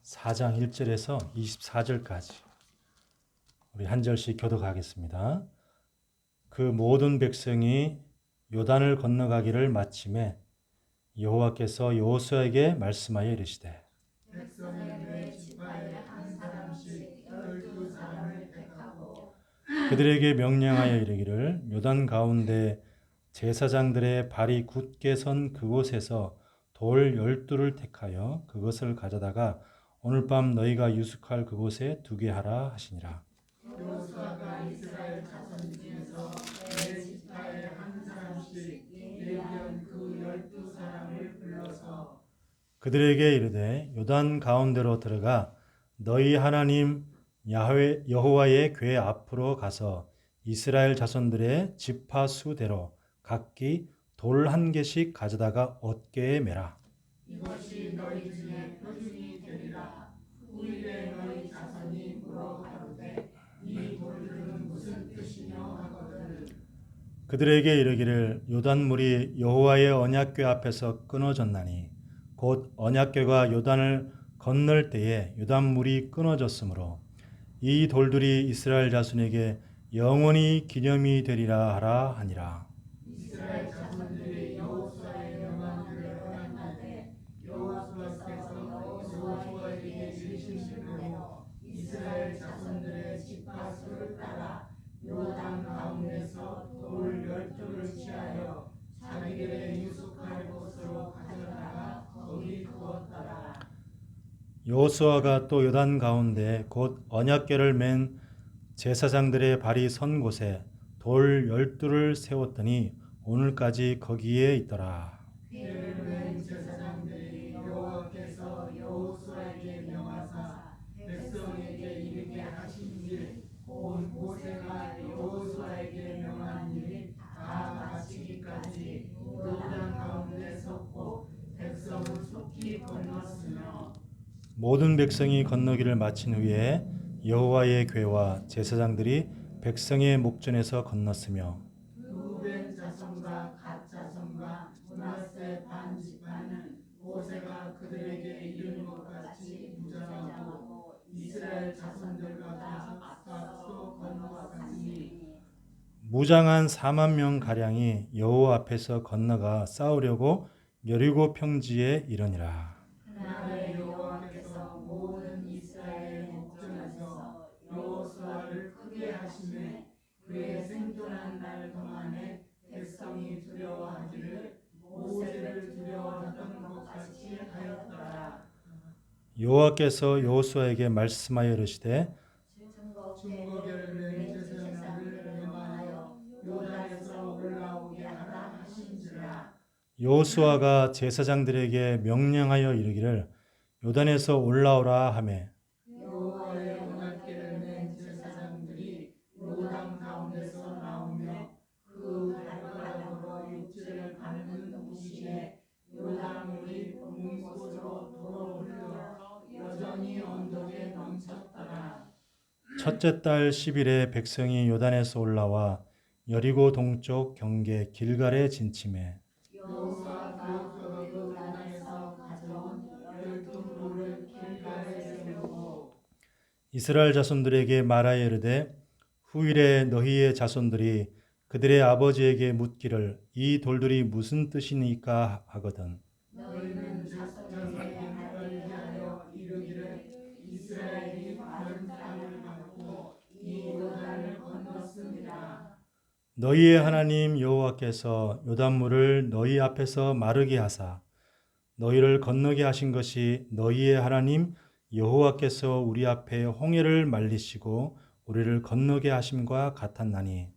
4장 1절에서 24절까지 우리 한 절씩 교독하겠습니다. 그 모든 백성이 요단을 건너가기를 마침에 여호와께서 여호수아에게 말씀하여 이르시되 백성의 네 지파에 한 사람씩 12사람을 택하고 그들에게 명령하여 이르기를 요단 가운데 제사장들의 발이 굳게 선 그곳에서 돌 12를 택하여 그것을 가져다가 오늘 밤 너희가 유숙할 그곳에 두게 하라 하시니라. 여호수아가 이스라엘 자손 중에서 네 지파에 한 사람씩 예비한 그 12사람을 불러서 그들에게 이르되 요단 가운데로 들어가 너희 하나님 여호와의 궤 앞으로 가서 이스라엘 자손들의 지파 수대로 각기 돌 한 개씩 가져다가 어깨에 매라. 이것이 너희 중에 표준이 되리라. 후일에 너희 자손이 물어가로되 이 돌들은 무슨 뜻이며 하거든. 그들에게 이르기를 요단물이 여호와의 언약궤 앞에서 끊어졌나니 곧 언약궤가 요단을 건널 때에 요단물이 끊어졌으므로 이 돌들이 이스라엘 자손에게 영원히 기념이 되리라 하라 하니라. 이스라엘 자손들이 여호수아의 명령을 행하되 여호수아께서 여호수아에게 이르신 대로 이스라엘 자손들의 지파 수를 따라 요단 가운데서 돌 12를 취하여 자기들의 유숙할 곳으로 가져다가 거기 두었더라. 여호수아가 또 요단 가운데 곧 언약궤를 맨 제사장들의 발이 선 곳에 돌 12를 세웠더니 오늘까지 거기에 있더라. 궤를 맨 제사장들이 여호와께서 여호수아에게 명하사 백성에게 이르게 하신 일 곧 모세가 여호수아에게 명한 일이 다 마치기까지 요단 가운데 섰고 백성은 속히 건넜으며 모든 백성이 건너기를 마친 후에 여호와의 궤와 제사장들이 백성의 목전에서 건넜으며 루벤 자손과 갓 자손과 므낫세 반 지파는 모세가 그들에게 이른 것 같이 무장하고 이스라엘 자손들과 앞서 건너갔으니 무장한 4만 명 가량이 여호와 앞에서 건너가 싸우려고 여리고 평지에 이르니라. 그날에 여호와께서 모든 이스라엘 목전에서 여호수아를 크게 하시매 그의 생존한 날 동안에 백성이 두려워하기를 모세를 두려워하던 것 같이 하였더라. 여호와께서 여호수아에게 말씀하여 이르시되 증거궤를 맨 제사장들을 명하여 요단에서 올라오게 하라 하신지라. 여호수아가 제사장들에게 명령하여 이르기를 요단에서 올라오라 하매 여호와의 언약궤를 맨 제사장들이 요단 가운데서 나오며 그 발바닥으로 육지를 밟는 동시에 요단물이 붕 곳으로 도로 흘러 여전히 언덕에 넘쳤더라. 첫째 달 10일에 백성이 요단에서 올라와 여리고 동쪽 경계 길갈에 진침해 여호수아가 그 요단에서 가져온 12무를 길갈에 세우고 이스라엘 자손들에게 말하여 이르되 후일에 너희의 자손들이 그들의 아버지에게 묻기를 이 돌들이 무슨 뜻이니까 하거든. 너희는 자손에게 말하여 이르기를 이스라엘이 마른 땅을 받고 이 요단을 건넜습니다. 너희의 하나님 여호와께서 요단물을 너희 앞에서 마르게 하사 너희를 건너게 하신 것이 너희의 하나님 여호와께서 우리 앞에 홍해를 말리시고 우리를 건너게 하심과 같았나니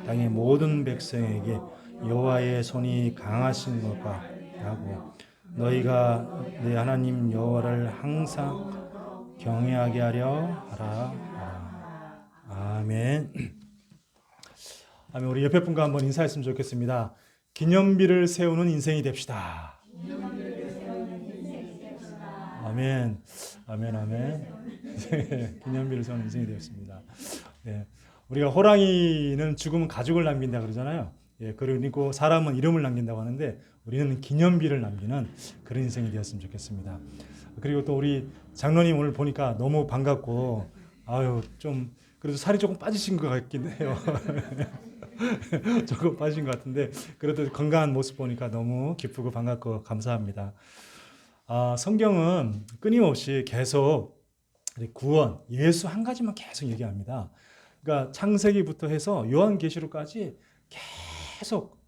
땅의 모든 백성에게 여호와의 손이 강하신 것과 하고 너희가 내 하나님 여호와를 항상 경외하게 하려 하라. 아멘. 아멘. 우리 옆에 분과 한번 인사했으면 좋겠습니다. 기념비를 세우는 인생이 됩시다. 아멘. 아멘. 아멘. 기념비를 세우는 인생이 되었습니다. 네. 우리가 호랑이는 죽으면 가죽을 남긴다 그러잖아요. 예, 그리고 사람은 이름을 남긴다고 하는데 우리는 기념비를 남기는 그런 인생이 되었으면 좋겠습니다. 그리고 또 우리 장로님 오늘 보니까 너무 반갑고 아유 좀 그래도 살이 조금 빠지신 것 같긴 해요. 조금 빠진 것 같은데 그래도 건강한 모습 보니까 너무 기쁘고 반갑고 감사합니다. 성경은 끊임없이 계속 구원, 예수 한 가지만 계속 얘기합니다. 그러니까 창세기부터 해서 요한계시록까지 계속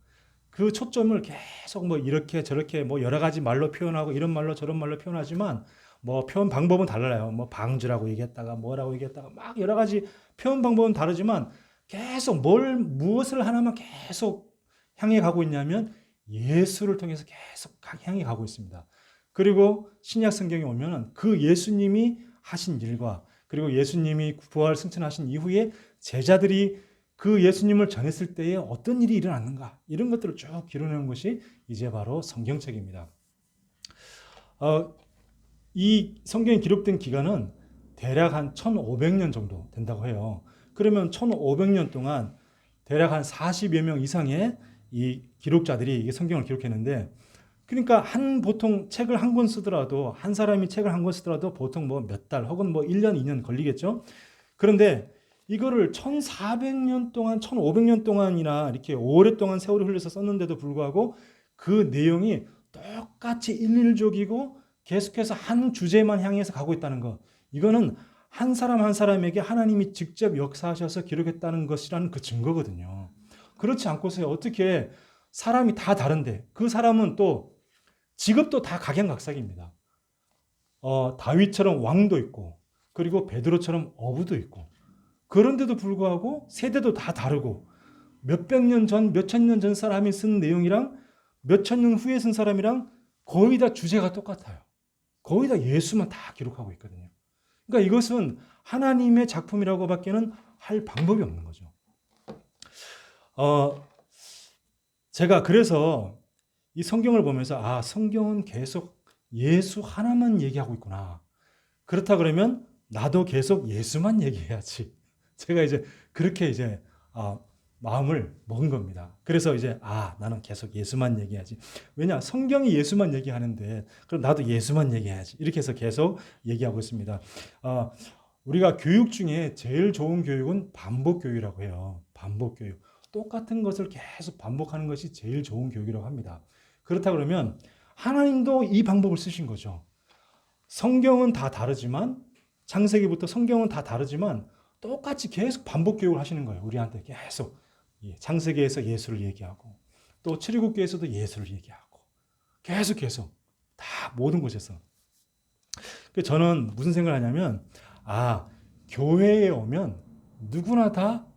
그 초점을 계속 뭐 이렇게 저렇게 뭐 여러 가지 말로 표현하고 이런 말로 저런 말로 표현하지만 뭐 표현 방법은 달라요. 뭐 방주라고 얘기했다가 뭐라고 얘기했다가 막 여러 가지 표현 방법은 다르지만 계속 무엇을 하나만 계속 향해 가고 있냐면 예수를 통해서 계속 향해 가고 있습니다. 그리고 신약 성경에 오면은 그 예수님이 하신 일과 그리고 예수님이 부활 승천하신 이후에 제자들이 그 예수님을 전했을 때에 어떤 일이 일어났는가 이런 것들을 쭉 기록하는 것이 이제 바로 성경책입니다. 이 성경이 기록된 기간은 대략 한 1500년 정도 된다고 해요. 그러면 1500년 동안 대략 한 40여 명 이상의 이 기록자들이 이 성경을 기록했는데 그러니까 보통 책을 한 권 쓰더라도 한 사람이 책을 한 권 쓰더라도 보통 뭐 몇 달 혹은 뭐 1년, 2년 걸리겠죠. 그런데 이거를 1400년 동안, 1500년 동안이나 이렇게 오랫동안 세월이 흘려서 썼는데도 불구하고 그 내용이 똑같이 일률적이고 계속해서 한 주제만 향해서 가고 있다는 것. 이거는 한 사람 한 사람에게 하나님이 직접 역사하셔서 기록했다는 것이라는 그 증거거든요. 그렇지 않고서 어떻게 사람이 다 다른데 그 사람은 또 직업도 다 각양각색입니다. 다윗처럼 왕도 있고 그리고 베드로처럼 어부도 있고 그런데도 불구하고 세대도 다 다르고 몇백 년 전, 몇천 년 전 사람이 쓴 내용이랑 몇천 년 후에 쓴 사람이랑 거의 다 주제가 똑같아요. 거의 다 예수만 다 기록하고 있거든요. 그러니까 이것은 하나님의 작품이라고밖에는 할 방법이 없는 거죠. 제가 그래서 이 성경을 보면서 성경은 계속 예수 하나만 얘기하고 있구나. 그렇다 그러면 나도 계속 예수만 얘기해야지. 제가 이제 그렇게 이제 마음을 먹은 겁니다. 그래서 이제 나는 계속 예수만 얘기해야지. 왜냐? 성경이 예수만 얘기하는데 그럼 나도 예수만 얘기해야지. 이렇게 해서 계속 얘기하고 있습니다. 우리가 교육 중에 제일 좋은 교육은 반복 교육이라고 해요. 반복 교육. 똑같은 것을 계속 반복하는 것이 제일 좋은 교육이라고 합니다. 그렇다 그러면 하나님도 이 방법을 쓰신 거죠. 성경은 다 다르지만 창세기부터 성경은 다 다르지만 똑같이 계속 반복 교육을 하시는 거예요. 우리한테 계속 창세기에서 예수를 얘기하고 또 출애굽기에서도 예수를 얘기하고 계속 다 모든 곳에서. 저는 무슨 생각을 하냐면 교회에 오면 누구나 다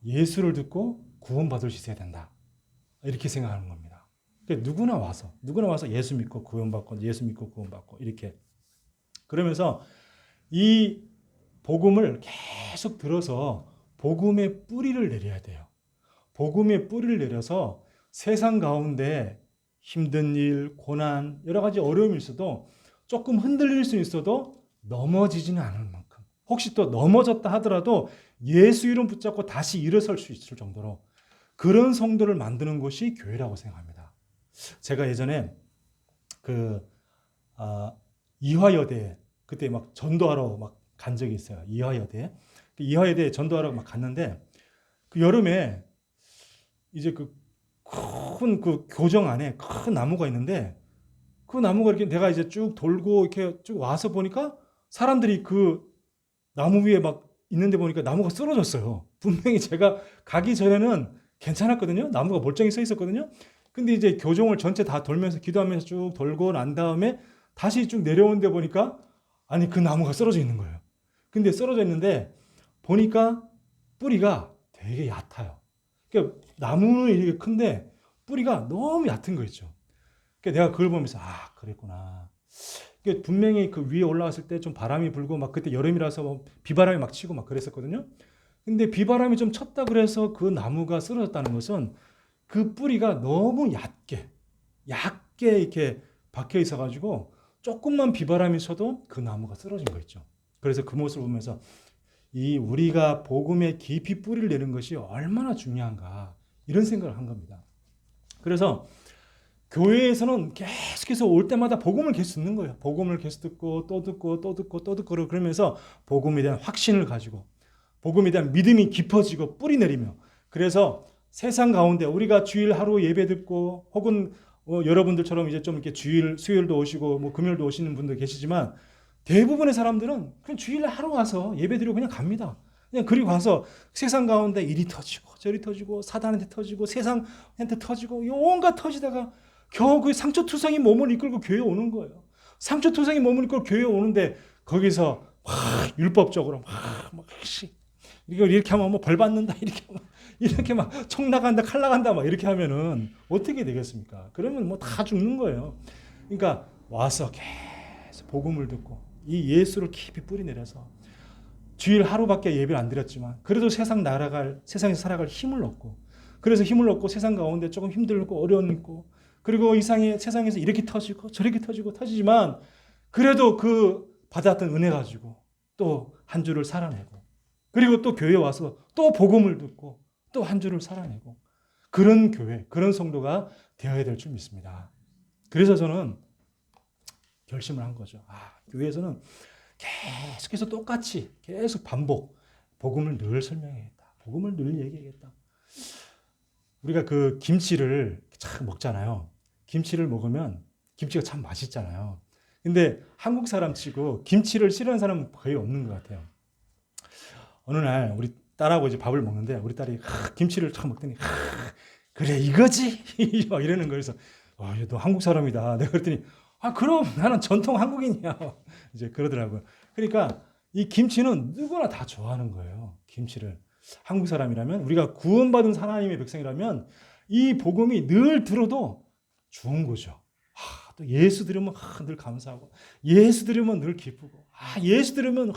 예수를 듣고 구원받을 수 있어야 된다. 이렇게 생각하는 겁니다. 누구나 와서 예수 믿고 구원받고 예수 믿고 구원받고 이렇게 그러면서 이 복음을 계속 들어서 복음의 뿌리를 내려야 돼요. 복음의 뿌리를 내려서 세상 가운데 힘든 일, 고난, 여러 가지 어려움이 있어도 조금 흔들릴 수 있어도 넘어지지는 않을 만큼 혹시 또 넘어졌다 하더라도 예수 이름 붙잡고 다시 일어설 수 있을 정도로 그런 성도를 만드는 것이 교회라고 생각합니다. 제가 예전에 이화여대 그때 막 전도하러 막 간 적이 있어요. 이화여대 전도하러 막 갔는데 그 여름에 이제 큰 교정 안에 큰 나무가 있는데 그 나무가 이렇게 내가 이제 쭉 돌고 이렇게 쭉 와서 보니까 사람들이 그 나무 위에 막 있는데 보니까 나무가 쓰러졌어요. 분명히 제가 가기 전에는 괜찮았거든요. 나무가 멀쩡히 서 있었거든요. 근데 이제 교정을 전체 다 돌면서 기도하면서 쭉 돌고 난 다음에 다시 쭉 내려오는데 보니까 그 나무가 쓰러져 있는 거예요. 근데 쓰러져 있는데 보니까 뿌리가 되게 얕아요. 그러니까 나무는 이렇게 큰데 뿌리가 너무 얕은 거 있죠. 그러니까 내가 그걸 보면서 그랬구나. 그러니까 분명히 그 위에 올라왔을 때 좀 바람이 불고 막 그때 여름이라서 뭐 비바람이 막 치고 막 그랬었거든요. 근데 비바람이 좀 쳤다 그래서 그 나무가 쓰러졌다는 것은 그 뿌리가 너무 얕게 이렇게 박혀 있어가지고 조금만 비바람이 쳐도 그 나무가 쓰러진 거 있죠. 그래서 그 모습을 보면서 우리가 복음에 깊이 뿌리를 내는 것이 얼마나 중요한가 이런 생각을 한 겁니다. 그래서 교회에서는 계속해서 올 때마다 복음을 계속 듣는 거예요. 복음을 계속 듣고 또 듣고 또 듣고 또 듣고 그러면서 복음에 대한 확신을 가지고 복음에 대한 믿음이 깊어지고 뿌리 내리며 그래서 세상 가운데 우리가 주일 하루 예배 듣고 혹은 여러분들처럼 이제 좀 이렇게 주일 수요일도 오시고 뭐 금요일도 오시는 분들 계시지만 대부분의 사람들은 그냥 주일 하루 와서 예배 드리고 그냥 갑니다. 그냥 그리고 가서 세상 가운데 일이 터지고 저리 터지고 사단한테 터지고 세상한테 터지고 온갖 터지다가 겨우 그 상처투성이 몸을 이끌고 교회에 오는 거예요. 상처투성이 몸을 이끌고 교회에 오는데 거기서 막 율법적으로 막 이렇게 하면 뭐 벌 받는다 이렇게 막 총 나간다 칼 나간다 막 이렇게 하면은 어떻게 되겠습니까? 그러면 뭐 다 죽는 거예요. 그러니까 와서 계속 복음을 듣고 이 예수를 깊이 뿌리 내려서 주일 하루밖에 예배를 안 드렸지만 그래도 세상에서 살아갈 힘을 얻고 그래서 힘을 얻고 세상 가운데 조금 힘들고 어려움 있고 그리고 세상에서 이렇게 터지고 저렇게 터지지만 그래도 그 받았던 은혜 가지고 또 한 주를 살아내고 그리고 또 교회에 와서 또 복음을 듣고 또 한 주를 살아내고 그런 교회, 그런 성도가 되어야 될 줄 믿습니다. 그래서 저는 결심을 한 거죠. 교회에서는 계속해서 똑같이 계속 반복 복음을 늘 설명해야겠다. 복음을 늘 얘기해야겠다. 우리가 그 김치를 참 먹잖아요. 김치를 먹으면 김치가 참 맛있잖아요. 근데 한국 사람 치고 김치를 싫어하는 사람은 거의 없는 것 같아요. 어느 날 우리 딸하고 이제 밥을 먹는데 우리 딸이 김치를 참 먹더니 그래 이거지 막 이러는 거예요. 그래서 너 한국 사람이다. 내가 그랬더니 그럼 나는 전통 한국인이야. 이제 그러더라고요. 그러니까 이 김치는 누구나 다 좋아하는 거예요. 김치를. 한국 사람이라면 우리가 구원받은 하나님의 백성이라면 이 복음이 늘 들어도 좋은 거죠. 또 예수 들으면 늘 감사하고 예수 들으면 늘 기쁘고 예수 들으면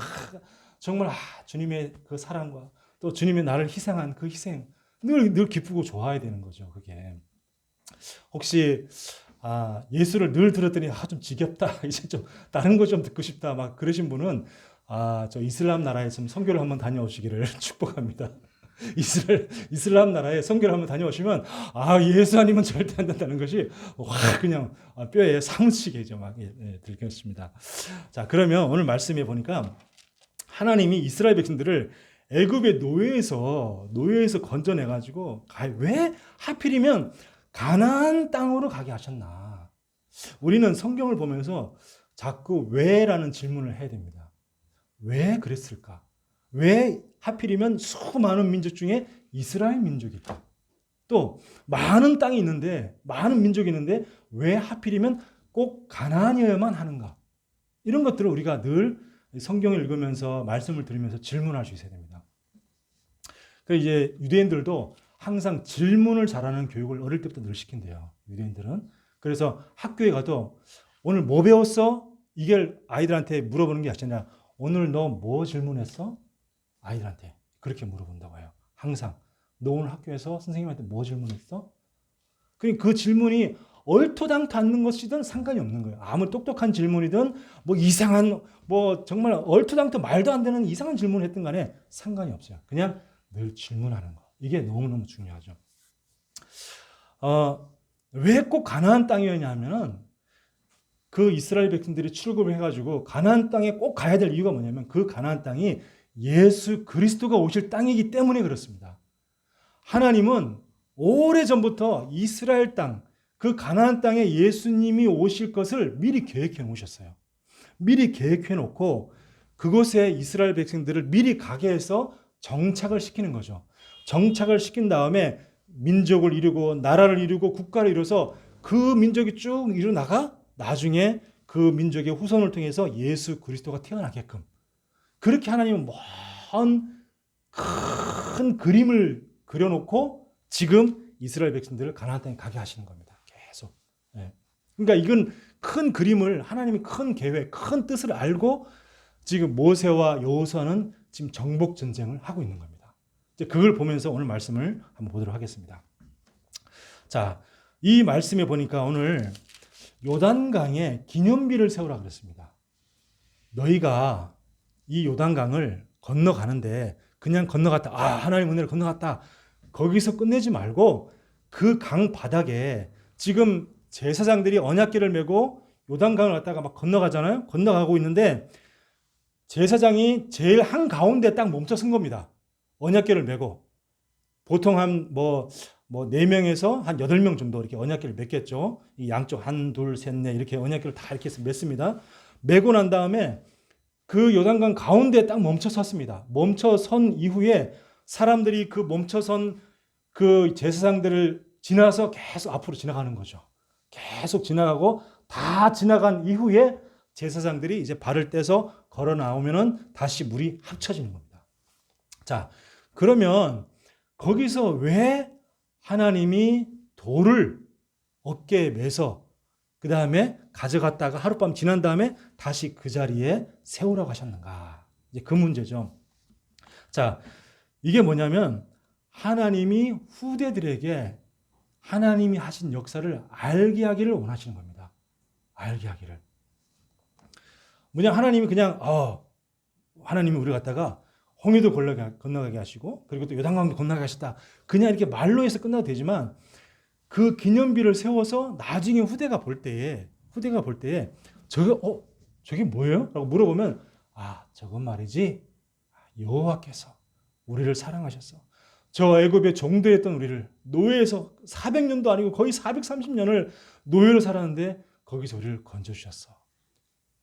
정말 주님의 그 사랑과 또 주님의 나를 희생한 그 희생 늘 기쁘고 좋아야 되는 거죠. 그게 혹시 예수를 늘 들었더니 좀 지겹다 이제 좀 다른 거 좀 듣고 싶다 막 그러신 분은 저 이슬람 나라에 좀 선교를 한번 다녀오시기를 축복합니다. 이슬람 나라에 선교를 한번 다녀오시면 예수 아니면 절대 안 된다는 것이 확 그냥 뼈에 사무치게 막 들겠습니다. 자, 그러면 오늘 말씀해 보니까 하나님이 이스라엘 백성들을 애굽의 노예에서 건져내 가지고 왜 하필이면 가나안 땅으로 가게 하셨나? 우리는 성경을 보면서 자꾸 왜라는 질문을 해야 됩니다. 왜 그랬을까? 왜 하필이면 수많은 민족 중에 이스라엘 민족일까? 또 많은 땅이 있는데 많은 민족이 있는데 왜 하필이면 꼭 가나안이어야만 하는가? 이런 것들을 우리가 늘 성경을 읽으면서 말씀을 들으면서 질문할 수 있어야 됩니다. 그래서 이제 유대인들도 항상 질문을 잘하는 교육을 어릴 때부터 늘 시킨대요. 유대인들은. 그래서 학교에 가도 오늘 뭐 배웠어? 이걸 아이들한테 물어보는 게 아니라 오늘 너 뭐 질문했어? 아이들한테 그렇게 물어본다고 해요. 항상. 너 오늘 학교에서 선생님한테 뭐 질문했어? 그 질문이 얼토당토 않는 것이든 상관이 없는 거예요. 아무 똑똑한 질문이든 뭐 이상한 뭐 정말 얼토당토 말도 안 되는 이상한 질문을 했든 간에 상관이 없어요. 그냥 늘 질문하는 거. 이게 너무너무 중요하죠. 왜 꼭 가나안 땅이었냐 하면은 그 이스라엘 백성들이 출국을 해가지고 가나안 땅에 꼭 가야 될 이유가 뭐냐면 그 가나안 땅이 예수 그리스도가 오실 땅이기 때문에 그렇습니다. 하나님은 오래전부터 이스라엘 땅, 그 가나안 땅에 예수님이 오실 것을 미리 계획해 놓으셨어요. 미리 계획해 놓고 그곳에 이스라엘 백성들을 미리 가게 해서 정착을 시키는 거죠. 정착을 시킨 다음에 민족을 이루고 나라를 이루고 국가를 이뤄서 그 민족이 쭉 이루나가 나중에 그 민족의 후손을 통해서 예수 그리스도가 태어나게끔 그렇게 하나님은 큰 그림을 그려놓고 지금 이스라엘 백성들을 가나안 땅에 가게 하시는 겁니다. 계속. 그러니까 이건 큰 그림을 하나님이 큰 계획, 큰 뜻을 알고 지금 모세와 여호수아는 지금 정복 전쟁을 하고 있는 겁니다. 이제 그걸 보면서 오늘 말씀을 한번 보도록 하겠습니다. 자, 이 말씀에 보니까 오늘 요단강에 기념비를 세우라 그랬습니다. 너희가 이 요단강을 건너가는데 그냥 건너갔다. 하나님 은혜를 건너갔다. 거기서 끝내지 말고 그 강 바닥에 지금 제사장들이 언약궤를 메고 요단강을 갖다가 막 건너가잖아요. 건너가고 있는데 제사장이 제일 한가운데 딱 멈춰 선 겁니다. 언약궤를 메고. 보통 한 뭐 4명에서 한 8명 정도 이렇게 언약궤를 맺겠죠. 이 양쪽 한, 둘, 셋, 넷 이렇게 언약궤를 다 이렇게 맺습니다. 메고 난 다음에 그 요단강 가운데 딱 멈춰 섰습니다. 멈춰 선 이후에 사람들이 그 멈춰 선 그 제사장들을 지나서 계속 앞으로 지나가는 거죠. 계속 지나가고 다 지나간 이후에 제사장들이 이제 발을 떼서 걸어 나오면은 다시 물이 합쳐지는 겁니다. 자, 그러면 거기서 왜 하나님이 돌을 어깨에 매서 그 다음에 가져갔다가 하룻밤 지난 다음에 다시 그 자리에 세우라고 하셨는가? 이제 그 문제죠. 자, 이게 뭐냐면 하나님이 후대들에게 하나님이 하신 역사를 알게 하기를 원하시는 겁니다. 알게 하기를. 뭐냐, 하나님이 그냥 하나님이 우리 갖다가 홍해도 건너가게 하시고 그리고 또 요단강도 건너가게 하셨다. 그냥 이렇게 말로 해서 끝나도 되지만 그 기념비를 세워서 나중에 후대가 볼 때에 저게 뭐예요? 라고 물어보면 저건 말이지 여호와께서 우리를 사랑하셔서 저 애굽의 종되었던 우리를 노예에서 400년도 아니고 거의 430년을 노예로 살았는데 거기서 우리를 건져주셨어.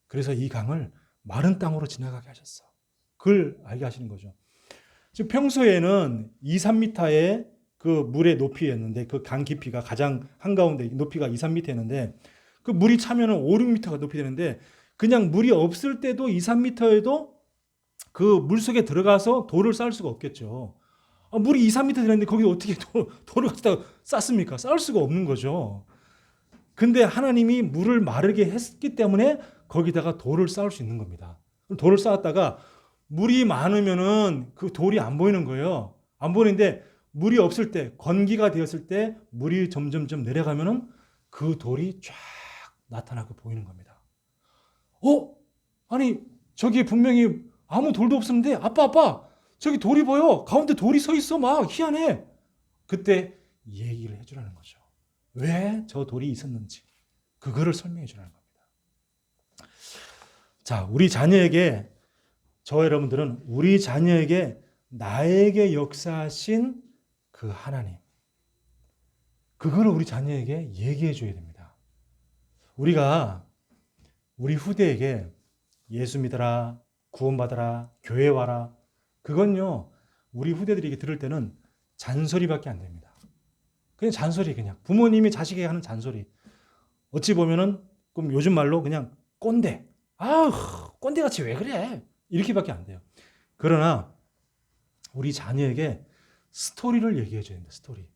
그래서 이 강을 마른 땅으로 지나가게 하셨어. 그걸 알게 하시는 거죠. 지금 평소에는 2, 3m의 그 물의 높이였는데 그 강 깊이가 가장 한가운데 높이가 2, 3m였는데 그 물이 차면은 5, 6m가 높이 되는데 그냥 물이 없을 때도 2, 3m에도 그 물 속에 들어가서 돌을 쌓을 수가 없겠죠. 물이 2, 3m 되는데 거기 어떻게 돌을 갖다 쌓습니까? 쌓을 수가 없는 거죠. 근데 하나님이 물을 마르게 했기 때문에 거기다가 돌을 쌓을 수 있는 겁니다. 돌을 쌓았다가 물이 많으면은 그 돌이 안 보이는 거예요. 안 보이는데 물이 없을 때, 건기가 되었을 때 물이 점점점 내려가면은 그 돌이 쫙 나타나고 보이는 겁니다. 아니 저기 분명히 아무 돌도 없었는데 아빠 저기 돌이 보여. 가운데 돌이 서 있어. 막 희한해. 그때 얘기를 해주라는 거죠. 왜 저 돌이 있었는지 그거를 설명해 주라는 겁니다. 자, 우리 자녀에게 저 여러분들은 우리 자녀에게 나에게 역사하신 그 하나님 그거를 우리 자녀에게 얘기해 줘야 됩니다. 우리가 우리 후대에게 예수 믿어라, 구원받아라, 교회 와라 그건요 우리 후대들에게 들을 때는 잔소리밖에 안 됩니다. 그냥 잔소리 그냥 부모님이 자식에게 하는 잔소리 어찌 보면은 그럼 요즘 말로 그냥 꼰대 꼰대같이 왜 그래 이렇게밖에 안 돼요. 그러나 우리 자녀에게 스토리를 얘기해 줘야 됩니다. 스토리.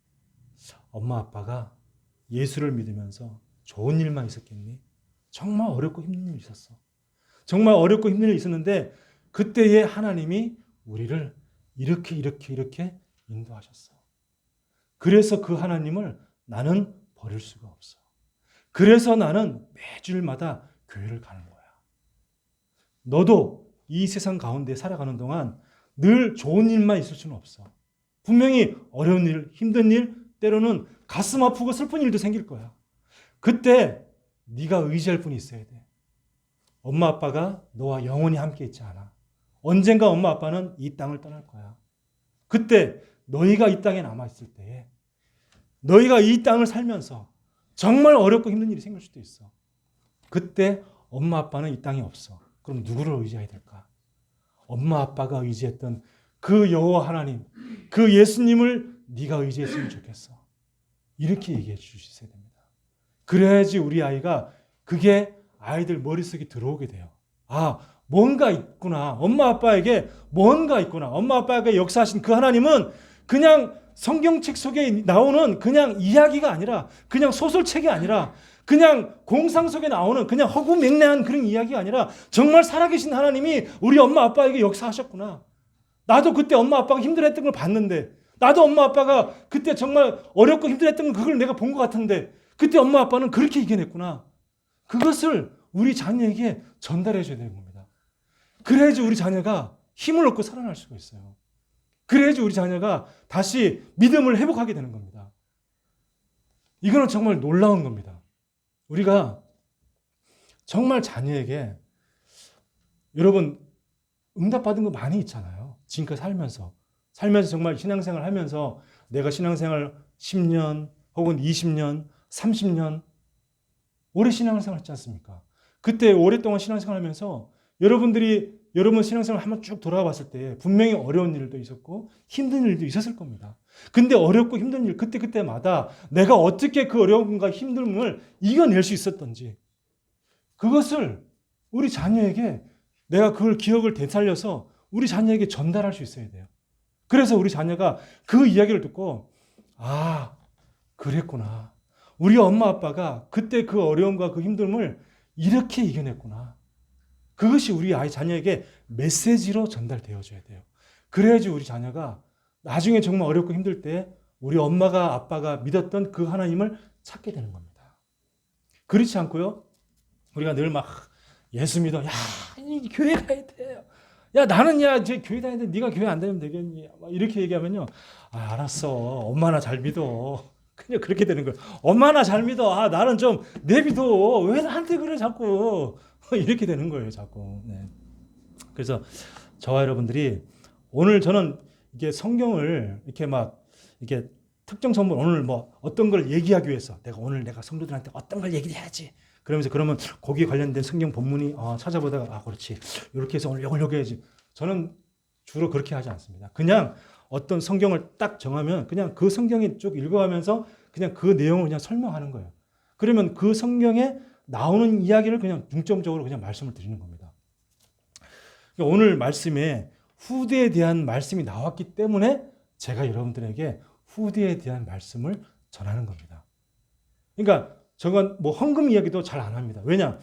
엄마 아빠가 예수를 믿으면서 좋은 일만 있었겠니? 정말 어렵고 힘든 일이 있었어. 정말 어렵고 힘든 일이 있었는데 그때에 하나님이 우리를 이렇게 인도하셨어. 그래서 그 하나님을 나는 버릴 수가 없어. 그래서 나는 매주일마다 교회를 가는 거야. 너도 이 세상 가운데 살아가는 동안 늘 좋은 일만 있을 수는 없어. 분명히 어려운 일, 힘든 일, 때로는 가슴 아프고 슬픈 일도 생길 거야. 그때 네가 의지할 분이 있어야 돼. 엄마 아빠가 너와 영원히 함께 있지 않아. 언젠가 엄마 아빠는 이 땅을 떠날 거야. 그때 너희가 이 땅에 남아있을 때에 너희가 이 땅을 살면서 정말 어렵고 힘든 일이 생길 수도 있어. 그때 엄마 아빠는 이 땅에 없어. 그럼 누구를 의지해야 될까? 엄마 아빠가 의지했던 그 여호와 하나님, 그 예수님을 네가 의지했으면 좋겠어. 이렇게 얘기해 주셔야 됩니다. 그래야지 우리 아이가 그게 아이들 머릿속에 들어오게 돼요. 뭔가 있구나. 엄마 아빠에게 뭔가 있구나. 엄마 아빠에게 역사하신 그 하나님은 그냥 성경책 속에 나오는 그냥 이야기가 아니라 그냥 소설책이 아니라 그냥 공상 속에 나오는 그냥 허구맹랑한 그런 이야기가 아니라 정말 살아계신 하나님이 우리 엄마 아빠에게 역사하셨구나. 나도 그때 엄마 아빠가 힘들었던 걸 봤는데 나도 엄마 아빠가 그때 정말 어렵고 힘들었던 그걸 내가 본 것 같은데 그때 엄마 아빠는 그렇게 이겨냈구나. 그것을 우리 자녀에게 전달해 줘야 되는 겁니다. 그래야지 우리 자녀가 힘을 얻고 살아날 수가 있어요. 그래야지 우리 자녀가 다시 믿음을 회복하게 되는 겁니다. 이거는 정말 놀라운 겁니다. 우리가 정말 자녀에게 여러분 응답받은 거 많이 있잖아요. 지금까지 살면서 정말 신앙생활 하면서 내가 신앙생활 10년 혹은 20년, 30년 오래 신앙생활 했지 않습니까? 그때 오랫동안 신앙생활 하면서 여러분 신앙생활 한번 쭉 돌아와 봤을 때 분명히 어려운 일도 있었고 힘든 일도 있었을 겁니다. 근데 어렵고 힘든 일 그때마다 내가 어떻게 그 어려움과 힘듦을 이겨낼 수 있었던지 그것을 우리 자녀에게 내가 그걸 기억을 되살려서 우리 자녀에게 전달할 수 있어야 돼요. 그래서 우리 자녀가 그 이야기를 듣고 아, 그랬구나. 우리 엄마 아빠가 그때 그 어려움과 그 힘듦을 이렇게 이겨냈구나. 그것이 우리 아이 자녀에게 메시지로 전달되어져야 돼요. 그래야지 우리 자녀가 나중에 정말 어렵고 힘들 때 우리 엄마가 아빠가 믿었던 그 하나님을 찾게 되는 겁니다. 그렇지 않고요. 우리가 늘 막 예수 믿어. 야, 교회 가야 돼. 야, 나는 이제 교회 다니는데 네가 교회 안 다니면 되겠니? 막 이렇게 얘기하면요. 아, 알았어. 엄마나 잘 믿어. 그냥 그렇게 되는 거예요. 엄마나 잘 믿어. 아, 나는 좀 내비둬. 왜 나한테 그래 자꾸. 이렇게 되는 거예요, 자꾸. 네. 그래서 저와 여러분들이 오늘 저는 이게 성경을 이렇게 막 이렇게 특정 성분 오늘 뭐 어떤 걸 얘기하기 위해서 내가 성도들한테 어떤 걸 얘기해야지. 그러면 거기에 관련된 성경 본문이 찾아보다가 그렇지. 이렇게 해서 오늘 이걸 해야지. 저는 주로 그렇게 하지 않습니다. 그냥 어떤 성경을 딱 정하면 그냥 그 성경에 쭉 읽어가면서 그냥 그 내용을 그냥 설명하는 거예요. 그러면 그 성경에 나오는 이야기를 그냥 중점적으로 그냥 말씀을 드리는 겁니다. 그러니까 오늘 말씀에 후대에 대한 말씀이 나왔기 때문에 제가 여러분들에게 후대에 대한 말씀을 전하는 겁니다. 그러니까 저건 뭐 헌금 이야기도 잘 안 합니다. 왜냐?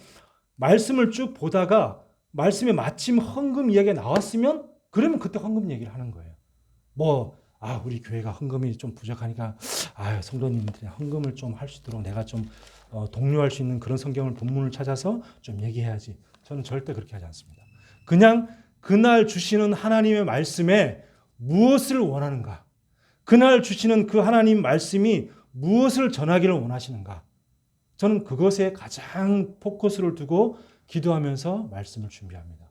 말씀을 쭉 보다가 말씀에 마침 헌금 이야기가 나왔으면 그러면 그때 헌금 얘기를 하는 거예요. 우리 교회가 헌금이 좀 부족하니까 성도님들이 헌금을 좀 할 수 있도록 내가 좀 독려할 수 있는 그런 성경을 본문을 찾아서 좀 얘기해야지. 저는 절대 그렇게 하지 않습니다. 그냥 그날 주시는 하나님의 말씀에 무엇을 원하는가? 그날 주시는 그 하나님 말씀이 무엇을 전하기를 원하시는가? 저는 그것에 가장 포커스를 두고 기도하면서 말씀을 준비합니다.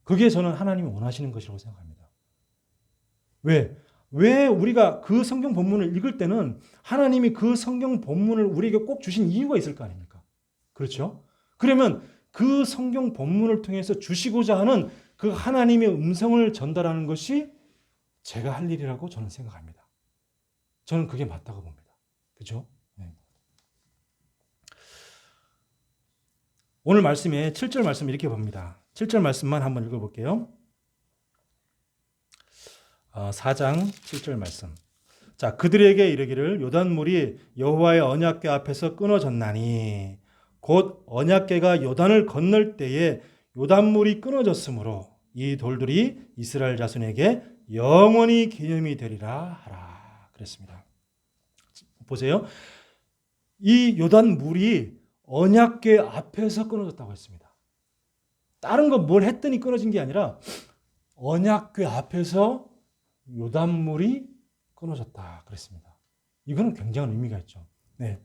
그게 저는 하나님이 원하시는 것이라고 생각합니다. 왜 우리가 그 성경 본문을 읽을 때는 하나님이 그 성경 본문을 우리에게 꼭 주신 이유가 있을 거 아닙니까? 그렇죠? 그러면 그 성경 본문을 통해서 주시고자 하는 그 하나님의 음성을 전달하는 것이 제가 할 일이라고 저는 생각합니다. 저는 그게 맞다고 봅니다. 그렇죠? 네. 오늘 말씀에 7절 말씀 이렇게 봅니다. 7절 말씀만 한번 읽어볼게요. 4장 7절 말씀. 자, 그들에게 이르기를 요단물이 여호와의 언약궤 앞에서 끊어졌나니 곧 언약궤가 요단을 건널 때에 요단물이 끊어졌으므로 이 돌들이 이스라엘 자손에게 영원히 기념이 되리라 하라 그랬습니다. 보세요. 이 요단물이 언약궤 앞에서 끊어졌다고 했습니다. 다른 거 뭘 했더니 끊어진 게 아니라 언약궤 앞에서 요단물이 끊어졌다 그랬습니다. 이거는 굉장한 의미가 있죠. 네.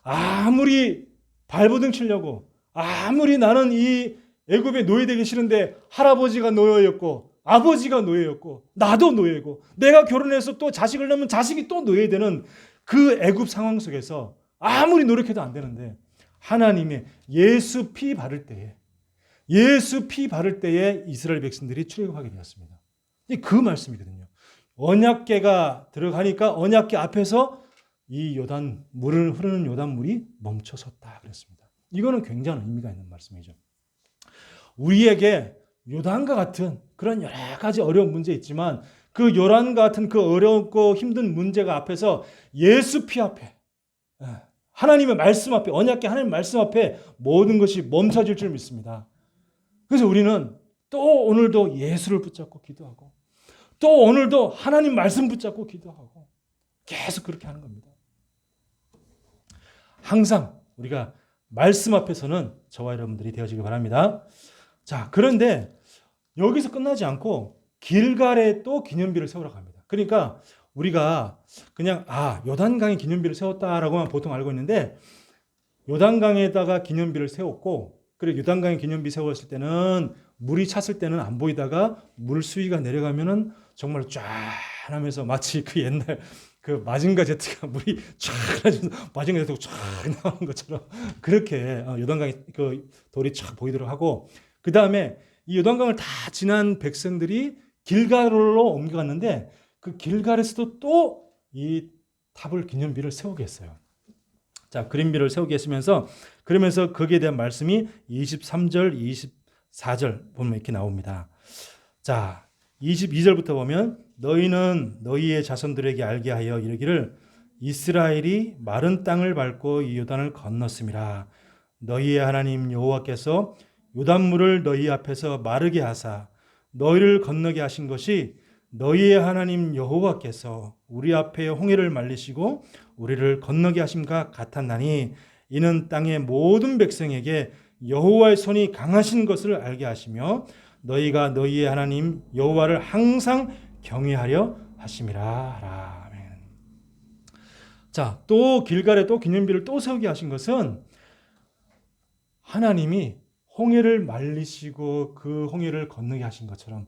아무리 발버둥 치려고 아무리 나는 이 애굽에 노예되기 싫은데 할아버지가 노예였고 아버지가 노예였고 나도 노예고 내가 결혼해서 또 자식을 낳으면 자식이 또 노예되는 그 애굽 상황 속에서 아무리 노력해도 안 되는데 하나님의 예수 피 바를 때에 이스라엘 백성들이 출애굽하게 되었습니다. 그 말씀이거든요. 언약궤가 들어가니까 언약궤 앞에서 이 물을 흐르는 요단물이 멈춰섰다 그랬습니다. 이거는 굉장한 의미가 있는 말씀이죠. 우리에게 요단과 같은 그런 여러 가지 어려운 문제 있지만 그 요단과 같은 그 어렵고 힘든 문제가 앞에서 예수 피 앞에 하나님의 말씀 앞에 언약궤 하나님의 말씀 앞에 모든 것이 멈춰질 줄 믿습니다. 그래서 우리는 또 오늘도 예수를 붙잡고 기도하고 또 오늘도 하나님 말씀 붙잡고 기도하고 계속 그렇게 하는 겁니다. 항상 우리가 말씀 앞에서는 저와 여러분들이 되어지길 바랍니다. 자, 그런데 여기서 끝나지 않고 길갈에 또 기념비를 세우라고 합니다. 그러니까 우리가 그냥 요단강에 기념비를 세웠다라고만 보통 알고 있는데 요단강에다가 기념비를 세웠고 그리고 요단강에 기념비 세웠을 때는 물이 찼을 때는 안 보이다가 물 수위가 내려가면은 정말 쫙 하면서 마치 그 옛날 그 마징가 제트가 물이 쫙 마징가 제트가 쫙 나오는 것처럼 그렇게 요단강에 그 돌이 쫙 보이도록 하고 그 다음에 이 요단강을 다 지난 백성들이 길갈로 옮겨갔는데 그 길갈에서도 또 이 탑을 기념비를 세우게 했어요. 자, 그림비를 세우게 했으면서 그러면서 거기에 대한 말씀이 23절, 24절 보면 이렇게 나옵니다. 자, 22절부터 보면 너희는 너희의 자손들에게 알게 하여 이르기를 이스라엘이 마른 땅을 밟고 이 요단을 건넜음이라. 너희의 하나님 여호와께서 요단물을 너희 앞에서 마르게 하사 너희를 건너게 하신 것이 너희의 하나님 여호와께서 우리 앞에 홍해를 말리시고 우리를 건너게 하심과 같았나니 이는 땅의 모든 백성에게 여호와의 손이 강하신 것을 알게 하시며 너희가 너희의 하나님 여호와를 항상 경외하려 하심이라. 아멘. 자, 또 길갈에 또 기념비를 또 세우게 하신 것은 하나님이 홍해를 말리시고 그 홍해를 건너게 하신 것처럼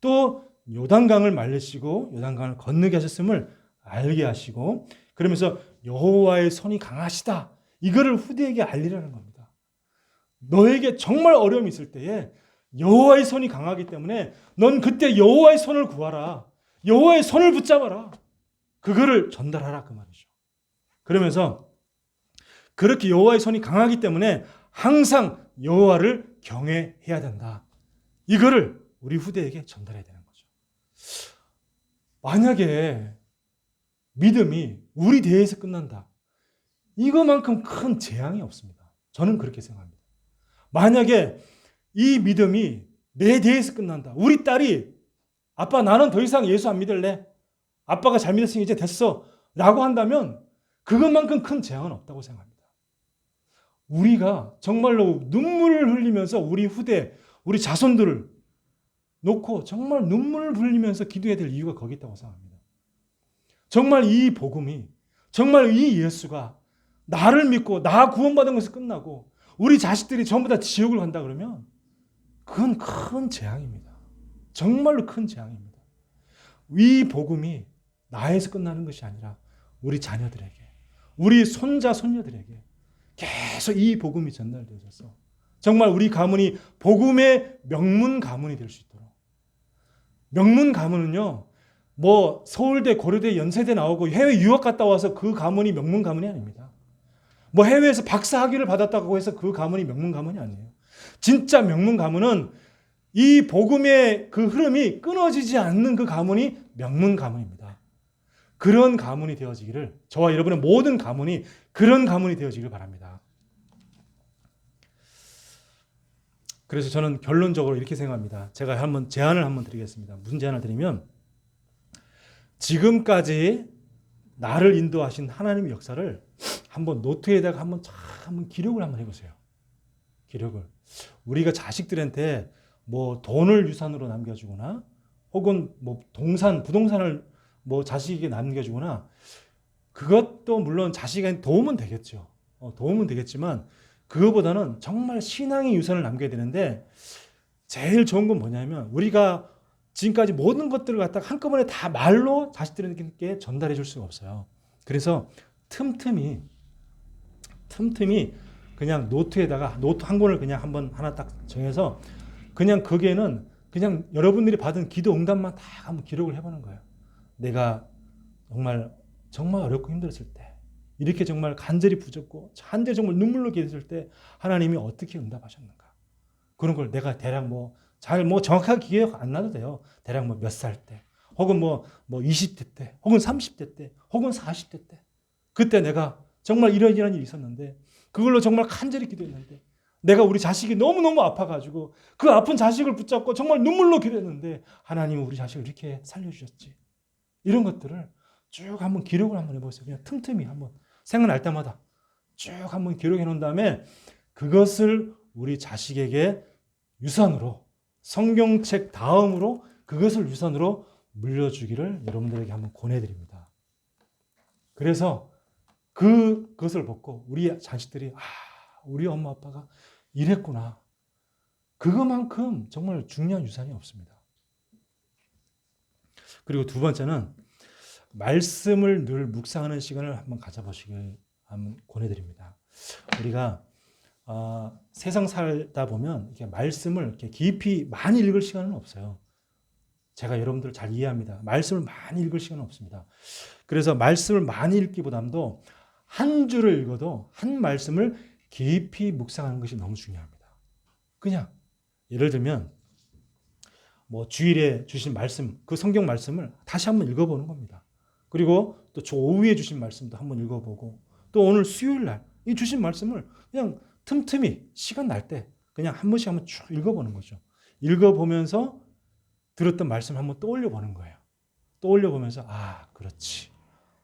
또 요단강을 말리시고 요단강을 건너게 하셨음을 알게 하시고 그러면서 여호와의 손이 강하시다. 이거를 후대에게 알리라는 겁니다. 너에게 정말 어려움이 있을 때에 여호와의 손이 강하기 때문에 넌 그때 여호와의 손을 구하라. 여호와의 손을 붙잡아라. 그거를 전달하라 그 말이죠. 그러면서 그렇게 여호와의 손이 강하기 때문에 항상 여호와를 경외해야 된다. 이거를 우리 후대에게 전달해야 되는 거죠. 만약에 믿음이 우리 대에서 끝난다. 이거만큼 큰 재앙이 없습니다. 저는 그렇게 생각합니다. 만약에 이 믿음이 내 대에서 끝난다. 우리 딸이 아빠 나는 더 이상 예수 안 믿을래. 아빠가 잘 믿었으니 이제 됐어. 라고 한다면 그것만큼 큰 재앙은 없다고 생각합니다. 우리가 정말로 눈물을 흘리면서 우리 후대, 우리 자손들을 놓고 정말 눈물을 흘리면서 기도해야 될 이유가 거기 있다고 생각합니다. 정말 이 복음이, 정말 이 예수가 나를 믿고 나 구원받은 것이 끝나고 우리 자식들이 전부 다 지옥을 간다 그러면 그건 큰 재앙입니다. 정말로 큰 재앙입니다. 이 복음이 나에서 끝나는 것이 아니라 우리 자녀들에게, 우리 손자, 손녀들에게 계속 이 복음이 전달되어져서 정말 우리 가문이 복음의 명문 가문이 될 수 있도록. 명문 가문은요, 뭐 서울대, 고려대, 연세대 나오고 해외 유학 갔다 와서 그 가문이 명문 가문이 아닙니다. 뭐 해외에서 박사 학위를 받았다고 해서 그 가문이 명문 가문이 아니에요. 진짜 명문 가문은 이 복음의 그 흐름이 끊어지지 않는 그 가문이 명문 가문입니다. 그런 가문이 되어지기를, 저와 여러분의 모든 가문이 그런 가문이 되어지기를 바랍니다. 그래서 저는 결론적으로 이렇게 생각합니다. 제가 제안을 한번 드리겠습니다. 무슨 제안을 드리면, 지금까지 나를 인도하신 하나님의 역사를 한번 노트에다가 한번 기록을 한번 해보세요. 기록을. 우리가 자식들한테 뭐 돈을 유산으로 남겨주거나 혹은 뭐 부동산을 뭐 자식에게 남겨주거나, 그것도 물론 자식에게 도움은 되겠죠. 도움은 되겠지만 그거보다는 정말 신앙의 유산을 남겨야 되는데, 제일 좋은 건 뭐냐면 우리가 지금까지 모든 것들을 갖다가 한꺼번에 다 말로 자식들에게 전달해 줄 수가 없어요. 그래서 틈틈이 그냥 노트에다가 노트 한 권을 그냥 하나 딱 정해서 그냥 거기에는 그냥 여러분들이 받은 기도 응답만 다 한번 기록을 해보는 거예요. 내가 정말 어렵고 힘들었을 때, 이렇게 정말 간절히 부족고 한데 정말 눈물로 기도했을 때 하나님이 어떻게 응답하셨는가, 그런 걸 내가 대략 정확하게 기억 안 나도 돼요. 대략 몇 살 때, 혹은 20대 때, 혹은 30대 때, 혹은 40대 때, 그때 내가 정말 이런 일이 있었는데 그걸로 정말 간절히 기도했는데, 내가 우리 자식이 너무너무 아파가지고 그 아픈 자식을 붙잡고 정말 눈물로 기도했는데 하나님은 우리 자식을 이렇게 살려주셨지. 이런 것들을 쭉 한번 기록을 한번 해보세요. 그냥 틈틈이 한번 생각날 때마다 쭉 한번 기록해 놓은 다음에 그것을 우리 자식에게 유산으로, 성경책 다음으로 그것을 유산으로 물려주기를 여러분들에게 한번 권해드립니다. 그래서 그것을 보고 우리 자식들이 우리 엄마 아빠가 이랬구나. 그것만큼 정말 중요한 유산이 없습니다. 그리고 두 번째는 말씀을 늘 묵상하는 시간을 한번 가져보시길 한번 권해드립니다. 우리가 세상 살다 보면 이렇게 말씀을 이렇게 깊이 많이 읽을 시간은 없어요. 제가 여러분들 잘 이해합니다. 말씀을 많이 읽을 시간은 없습니다. 그래서 말씀을 많이 읽기보다도 한 줄을 읽어도 한 말씀을 깊이 묵상하는 것이 너무 중요합니다. 그냥 예를 들면 뭐 주일에 주신 말씀, 그 성경 말씀을 다시 한번 읽어보는 겁니다. 그리고 또 오후에 주신 말씀도 한번 읽어보고, 또 오늘 수요일 날 이 주신 말씀을 그냥 틈틈이 시간 날 때 그냥 한 번씩 한번 쭉 읽어보는 거죠. 읽어보면서 들었던 말씀을 한번 떠올려 보는 거예요. 떠올려 보면서 그렇지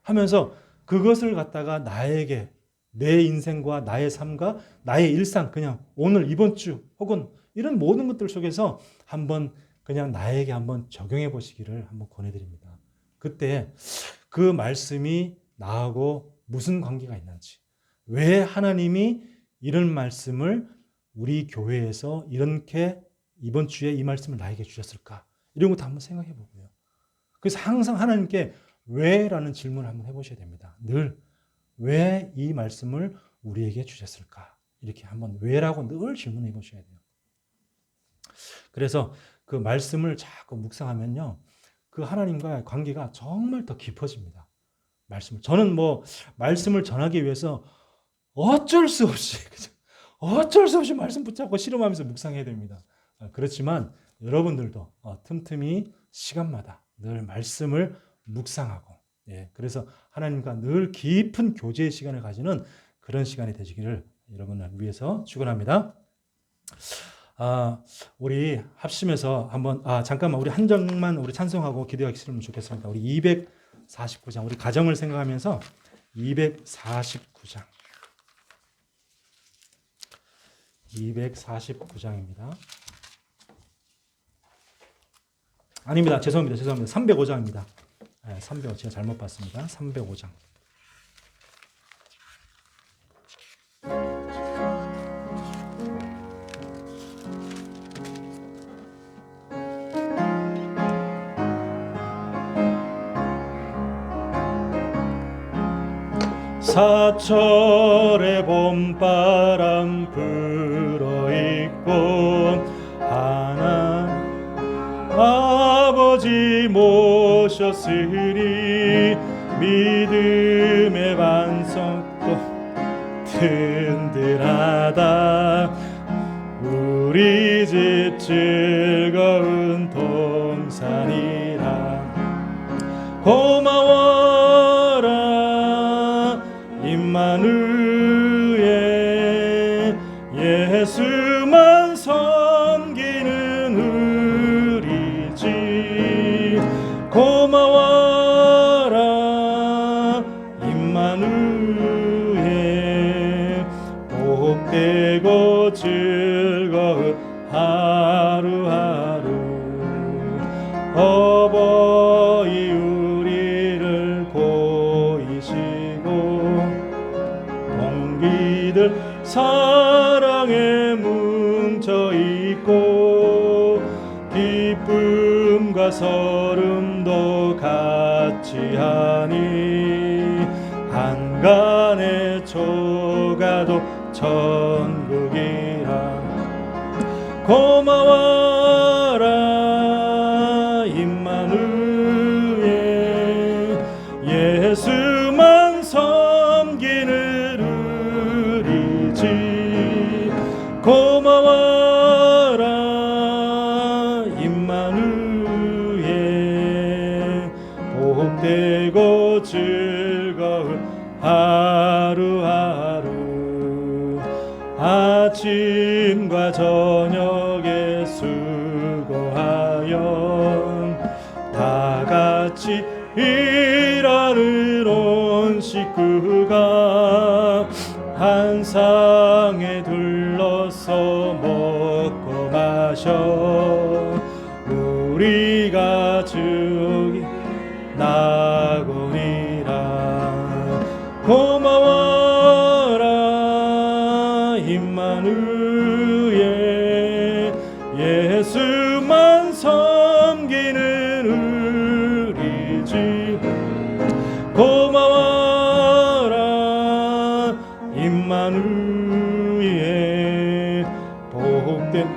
하면서 그것을 갖다가 나에게, 내 인생과 나의 삶과 나의 일상, 그냥 오늘 이번 주 혹은 이런 모든 것들 속에서 한번 그냥 나에게 한번 적용해 보시기를 한번 권해드립니다. 그때 그 말씀이 나하고 무슨 관계가 있는지, 왜 하나님이 이런 말씀을 우리 교회에서 이렇게 이번 주에 이 말씀을 나에게 주셨을까, 이런 것도 한번 생각해 보고요. 그래서 항상 하나님께 왜라는 질문을 한번 해보셔야 됩니다. 늘 왜 이 말씀을 우리에게 주셨을까, 이렇게 한번 왜라고 늘 질문해 보셔야 돼요. 그래서 그 말씀을 자꾸 묵상하면요, 그 하나님과의 관계가 정말 더 깊어집니다. 저는 말씀을 전하기 위해서 어쩔 수 없이 말씀 붙잡고 씨름하면서 묵상해야 됩니다. 그렇지만 여러분들도 틈틈이 시간마다 늘 말씀을 묵상하고, 그래서 하나님과 늘 깊은 교제의 시간을 가지는 그런 시간이 되시기를 여러분을 위해서 축원합니다. 우리 합심해서 한번 잠깐만 우리 한 장만 우리 찬송하고 기도하시면 좋겠습니다. 우리 249장, 우리 가정을 생각하면서 249장입니다. 아닙니다. 죄송합니다. 305장입니다. 305, 제가 잘못 봤습니다. 305장. 사철의 봄바람 불어있고 아버지 모셨으니 믿음의 반석도 든든하다. 우리 집 즐거운 동산이라. 고마워라 임마누엘, 예수만 섬기는 우리 집. 고마워라 임마누엘, 복되고 즐거운 하루하루. 어버이 우리를 보이시고 동기들 사랑에 뭉쳐있고 기쁨과 서름도 같이 하니 한간의 초가도 천국이라. 고마워라 임마누엘, 예수만 섬기는 우리 집. 고마워라 임마누엘, 복되고 즐거운 하루하루. 아침과 저녁에 수고하여 다같이 일하는 온 식구가 한 상에 둘러서 먹고 마셔 우리가 가죽이 나고리라. 고마워라 임마누엘, 예수만 섬기는 우리 집. 고마워라 임마누엘, 복된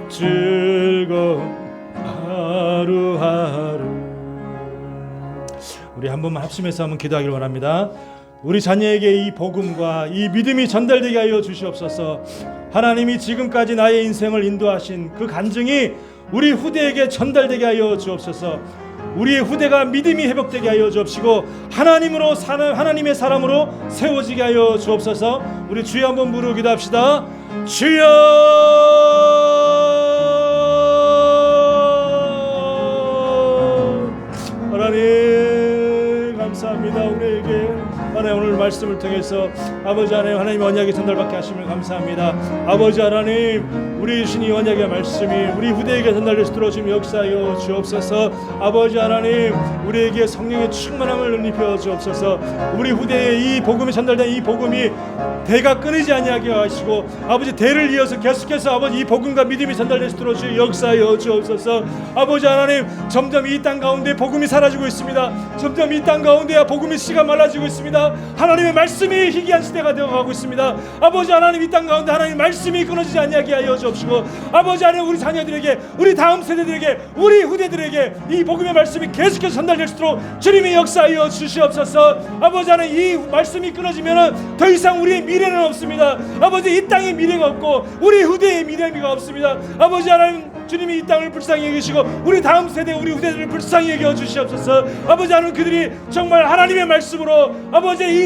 즐거운 하루하루. 우리 한 번만 합심해서 한번 기도하기를 원합니다. 우리 자녀에게 이 복음과 이 믿음이 전달되게 하여 주시옵소서. 하나님이 지금까지 나의 인생을 인도하신 그 간증이 우리 후대에게 전달되게 하여 주옵소서. 우리의 후대가 믿음이 회복되게 하여 주옵시고 하나님으로 사는 하나님의 사람으로 세워지게 하여 주옵소서. 우리 주여 한번 부르고 기도합시다. 주여. 하나님 감사합니다. 우리에게 하나님 오늘 말씀을 통해서 아버지 하나님 하나님의 언약의 전달받게 하심을 감사합니다. 아버지 하나님 우리 주신 이 언약의 말씀이 우리 후대에게 전달될 수 있도록 지금 역사하여 주옵소서. 아버지 하나님 우리에게 성령의 충만함을 은입혀 주옵소서. 우리 후대에 이 복음이 전달된 이 복음이 대가 끊이지 아니하게 하시고 아버지 대를 이어서 계속해서 아버지 이 복음과 믿음이 전달될 수 있도록 주 역사하여 주옵소서. 아버지 하나님 점점 이 땅 가운데 복음이 사라지고 있습니다. 점점 이 땅 가운데 복음의 씨가 말라지고 있습니다. 하나님의 말씀이 희귀한 시대가 되어가고 있습니다. 아버지 하나님 이 땅 가운데 하나님 말씀이 끊어지지 아니하게 하여 주옵시고 아버지 하나님 우리 자녀들에게 우리 다음 세대들에게 우리 후대들에게 이 복음의 말씀이 계속해서 전달될 수 있도록 주님이 역사하여 주시옵소서. 아버지 하나님 이 말씀이 끊어지면 더 이상 우리의 미래는 없습니다. 아버지 이 땅에 미래가 없고 우리 후대의 미래가 없습니다. 아버지 하나님 주님이 이 땅을 불쌍히 여기시고 우리 다음 세대 우리 후대들을 불쌍히 여겨 주시옵소서. 아버지 하나님 그들이 정말 하나님의 말씀으로 아버지 이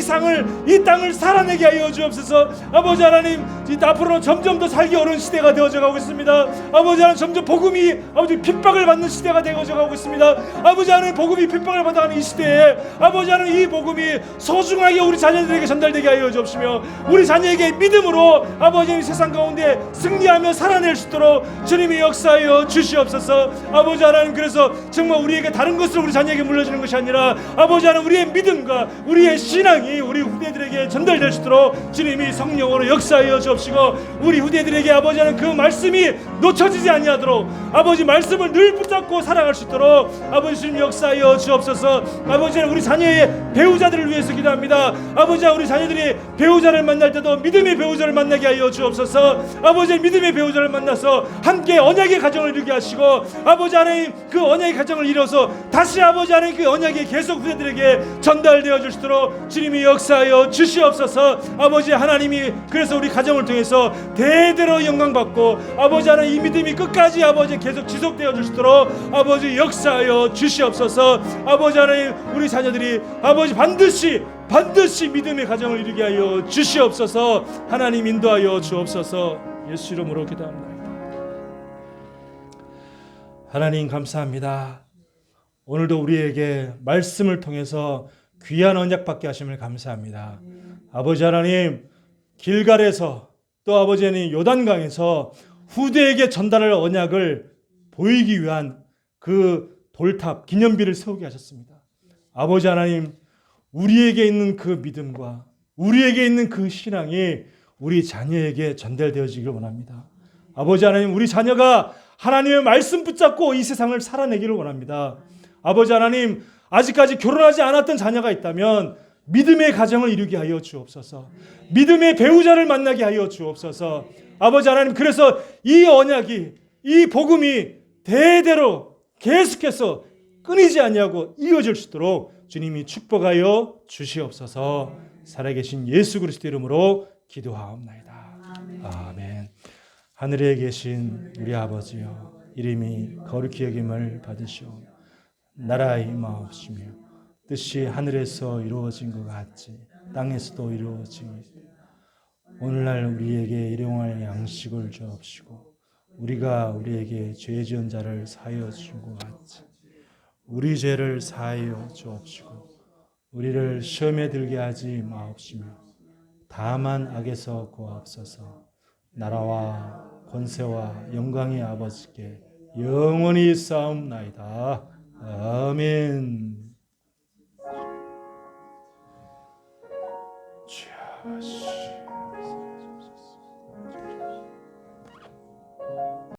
땅을 살아내게 하여 주옵소서. 아버지 하나님 앞으로 점점 더 살기 어려운 시대가 되어져 가고 있습니다. 아버지 하나님 점점 복음이 아버지 핍박을 받는 시대가 되어져 가고 있습니다. 아버지 하나님 복음이 핍박을 받아가는 이 시대에 아버지 하나님 이 복음이 소중하게 우리 자녀들에게 전달되게 하여 주옵시며 우리 자녀에게 믿음으로 아버지 세상 가운데 승리하며 살아낼 수 있도록 주님이 역사하여 주시옵소서. 아버지 하나님 그래서 정말 우리에게 다른 것을 우리 자녀에게 물려주는 것이 아니라 아버지 하나님 우리의 믿음과 우리의 신앙이 우리 후대들에게 전달될 수 있도록 주님이 성령으로 역사하여 주옵시고 우리 후대들에게 아버지 하나님 그 말씀이 놓쳐지지 아니하도록 아버지 말씀을 늘 붙잡고 살아갈 수 있도록 아버지 주님 역사하여 주옵소서. 아버지 하나님 우리 자녀의 배우자들을 위해서 기도합니다. 아버지 하나님 우리 자녀들이 배우자를 만날 때도 믿음의 배우자를 만나게 하여 주옵소서. 아버지 믿음의 배우자를 만나서 함께 언약의 가정을 이루게 하시고 아버지 하나님 그 언약의 가정을 이뤄서 다시 아버지 하나님 그 언약이 계속 후대들에게 전달되어 줄 수 있도록 주님이 역사하여 주시옵소서. 아버지 하나님이 그래서 우리 가정을 통해서 대대로 영광 받고 아버지 하나님 이 믿음이 끝까지 아버지 계속 지속되어 줄 수 있도록 아버지 역사하여 주시옵소서. 아버지 하나님 우리 자녀들이 아버지 반드시 믿음의 가정을 이루게 하여 주시옵소서. 하나님 인도하여 주옵소서. 예수 이름으로 기도합니다. 하나님 감사합니다. 오늘도 우리에게 말씀을 통해서 귀한 언약 받게 하심을 감사합니다. 아버지 하나님 길갈에서 또 아버지 하나님 요단강에서 후대에게 전달할 언약을 보이기 위한 그 돌탑 기념비를 세우게 하셨습니다. 아버지 하나님 우리에게 있는 그 믿음과 우리에게 있는 그 신앙이 우리 자녀에게 전달되어지길 원합니다. 아버지 하나님 우리 자녀가 하나님의 말씀 붙잡고 이 세상을 살아내기를 원합니다. 아버지 하나님 아직까지 결혼하지 않았던 자녀가 있다면 믿음의 가정을 이루게 하여 주옵소서. 믿음의 배우자를 만나게 하여 주옵소서. 아버지 하나님 그래서 이 언약이 이 복음이 대대로 계속해서 끊이지 아니하고 이어질 수 있도록 주님이 축복하여 주시옵소서. 살아계신 예수 그리스도 이름으로 기도하옵나이다. 아멘. 하늘에 계신 우리 아버지여 이름이 거룩히 여김을 받으시오. 나라의 임하옵시며 뜻이 하늘에서 이루어진 것 같이 땅에서도 이루어지니 오늘날 우리에게 일용할 양식을 주옵시고 우리가 우리에게 죄 지은 자를 사하여 준 것 같이 우리 죄를 사하여 주옵시고 우리를 시험에 들게 하지 마옵시며 다만 악에서 구하옵소서. 나라와 권세와 영광의 아버지께 영원히 싸움나이다. 아멘. 자,